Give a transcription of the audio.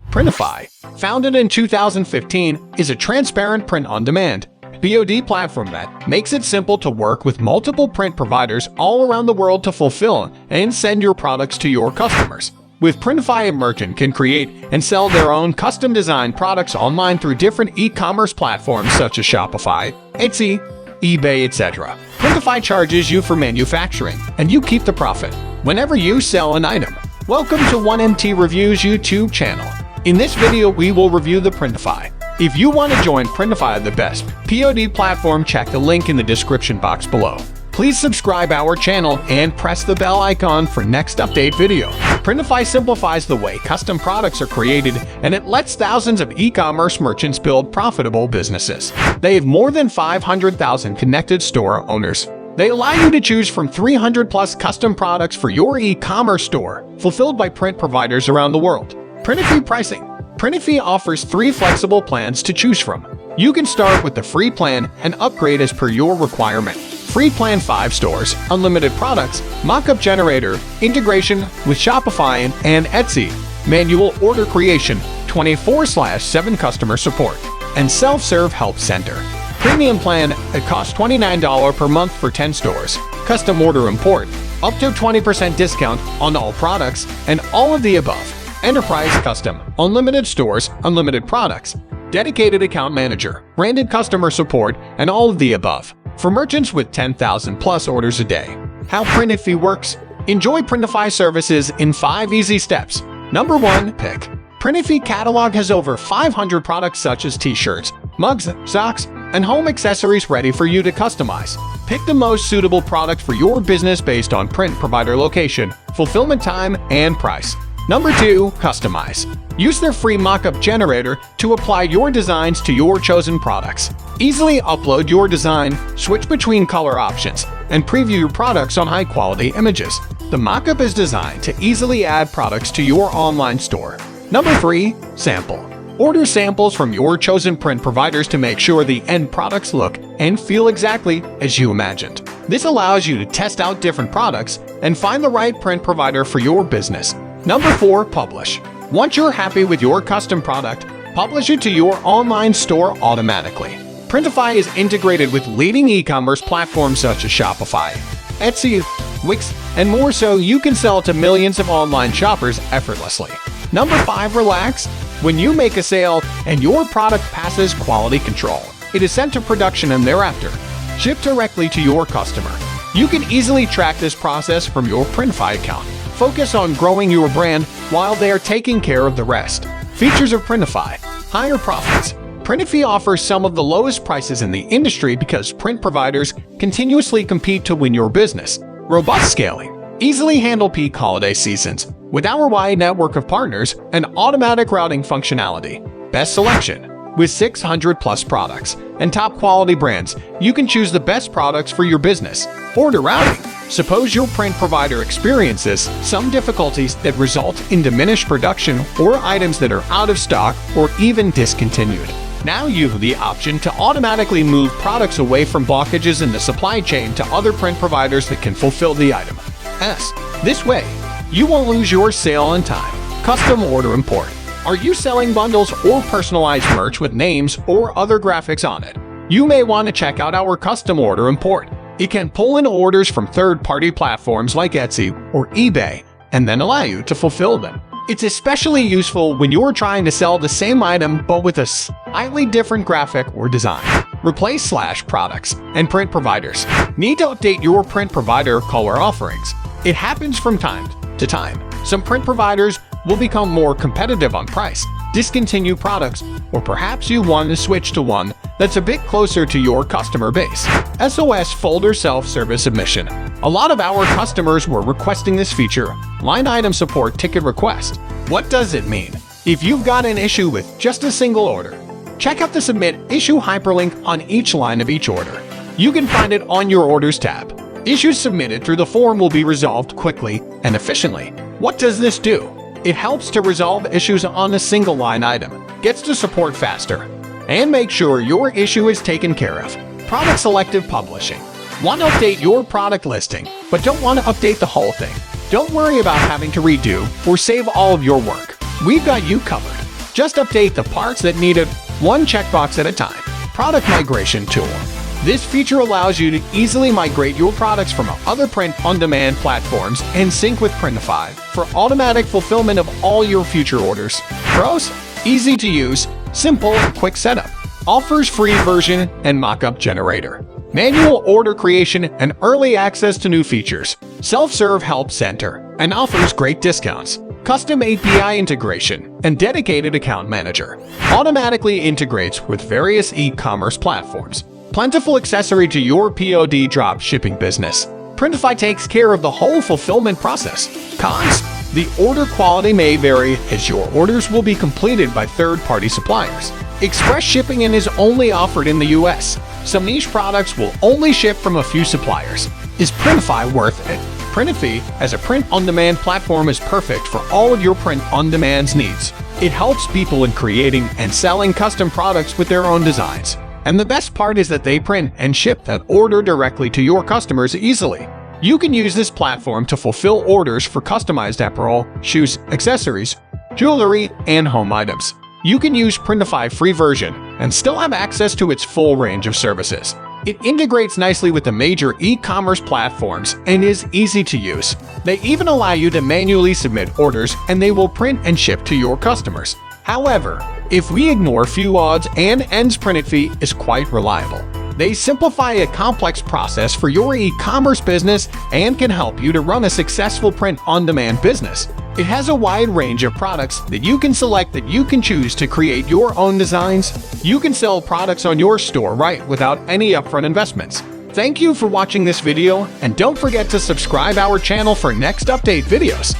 Printify, founded in 2015, is a transparent print-on-demand (POD) platform that makes it simple to work with multiple print providers all around the world to fulfill and send your products to your customers. With Printify, a merchant can create and sell their own custom-designed products online through different e-commerce platforms such as Shopify, Etsy, eBay, etc. Printify charges you for manufacturing, and you keep the profit whenever you sell an item. Welcome to 1MT Reviews YouTube channel. In this video, we will review the Printify. If you want to join Printify, the best POD platform, check the link in the description box below. Please subscribe our channel and press the bell icon for next update video. Printify simplifies the way custom products are created, and it lets thousands of e-commerce merchants build profitable businesses. They have more than 500,000 connected store owners. They allow you to choose from 300 plus custom products for your e-commerce store, fulfilled by print providers around the world. Printify pricing. Printify offers 3 flexible plans to choose from. You can start with the free plan and upgrade as per your requirement. Free plan: 5 stores, unlimited products, mockup generator, integration with Shopify and Etsy, manual order creation, 24/7 customer support, and self-serve help center. Premium plan, it costs $29 per month for 10 stores. Custom order import, up to 20% discount on all products, and all of the above. Enterprise custom, unlimited stores, unlimited products, dedicated account manager, branded customer support, and all of the above. For merchants with 10,000 plus orders a day. How Printify works? Enjoy Printify services in 5 easy steps. Number 1. Pick. Printify catalog has over 500 products such as t-shirts, mugs, socks, and home accessories ready for you to customize. Pick the most suitable product for your business based on print provider location, fulfillment time, and price. Number 2. Customize. Use their free mockup generator to apply your designs to your chosen products. Easily upload your design, switch between color options, and preview your products on high-quality images. The mockup is designed to easily add products to your online store. Number 3. Sample. Order samples from your chosen print providers to make sure the end products look and feel exactly as you imagined. This allows you to test out different products and find the right print provider for your business. Number 4. Publish. Once you're happy with your custom product, publish it to your online store automatically. Printify is integrated with leading e-commerce platforms such as Shopify, Etsy, Wix, and more, so you can sell to millions of online shoppers effortlessly. Number 5. Relax. When you make a sale and your product passes quality control, it is sent to production and thereafter shipped directly to your customer. You can easily track this process from your Printify account. Focus on growing your brand while they are taking care of the rest. Features of Printify. Higher profits. Printify offers some of the lowest prices in the industry because print providers continuously compete to win your business. Robust scaling. Easily handle peak holiday seasons with our wide network of partners and automatic routing functionality. Best selection. With 600 plus products and top quality brands, you can choose the best products for your business. Order routing. Suppose your print provider experiences some difficulties that result in diminished production or items that are out of stock or even discontinued. Now you have the option to automatically move products away from blockages in the supply chain to other print providers that can fulfill the item. This way, you won't lose your sale and time. Custom order import. Are you selling bundles or personalized merch with names or other graphics on it? You may want to check out our custom order import. It can pull in orders from third-party platforms like Etsy or eBay and then allow you to fulfill them. It's especially useful when you're trying to sell the same item but with a slightly different graphic or design. Replace /products and print providers. Need to update your print provider color offerings? It happens from time to time. Some print providers will become more competitive on price, discontinue products, or perhaps you want to switch to one that's a bit closer to your customer base. SOS folder self-service submission. A lot of our customers were requesting this feature, line item support ticket request. What does it mean? If you've got an issue with just a single order, check out the submit issue hyperlink on each line of each order. You can find it on your orders tab. Issues submitted through the form will be resolved quickly and efficiently. What does this do? It helps to resolve issues on a single line item, gets to support faster, and make sure your issue is taken care of. Product selective publishing. Want to update your product listing, but don't want to update the whole thing? Don't worry about having to redo or save all of your work. We've got you covered. Just update the parts that need it one checkbox at a time. Product Migration Tool. This feature allows you to easily migrate your products from other print-on-demand platforms and sync with Printify for automatic fulfillment of all your future orders. Pros: easy to use, simple, quick setup. Offers free version and mockup generator. Manual order creation and early access to new features. Self-serve help center and offers great discounts. Custom API integration and dedicated account manager. Automatically integrates with various e-commerce platforms. Plentiful accessory to your POD drop shipping business. Printify takes care of the whole fulfillment process. Cons: the order quality may vary as your orders will be completed by third-party suppliers. Express shipping is only offered in the US. Some niche products will only ship from a few suppliers. Is Printify worth it? Printify, as a print-on-demand platform, is perfect for all of your print-on-demand needs. It helps people in creating and selling custom products with their own designs. And the best part is that they print and ship that order directly to your customers easily. You can use this platform to fulfill orders for customized apparel, shoes, accessories, jewelry, and home items. You can use Printify free version and still have access to its full range of services. It integrates nicely with the major e-commerce platforms and is easy to use. They even allow you to manually submit orders and they will print and ship to your customers. However, if we ignore few odds and ends, Printify is quite reliable. They simplify a complex process for your e-commerce business and can help you to run a successful print-on-demand business. It has a wide range of products that you can select that you can choose to create your own designs. You can sell products on your store right without any upfront investments. Thank you for watching this video, and don't forget to subscribe our channel for next update videos.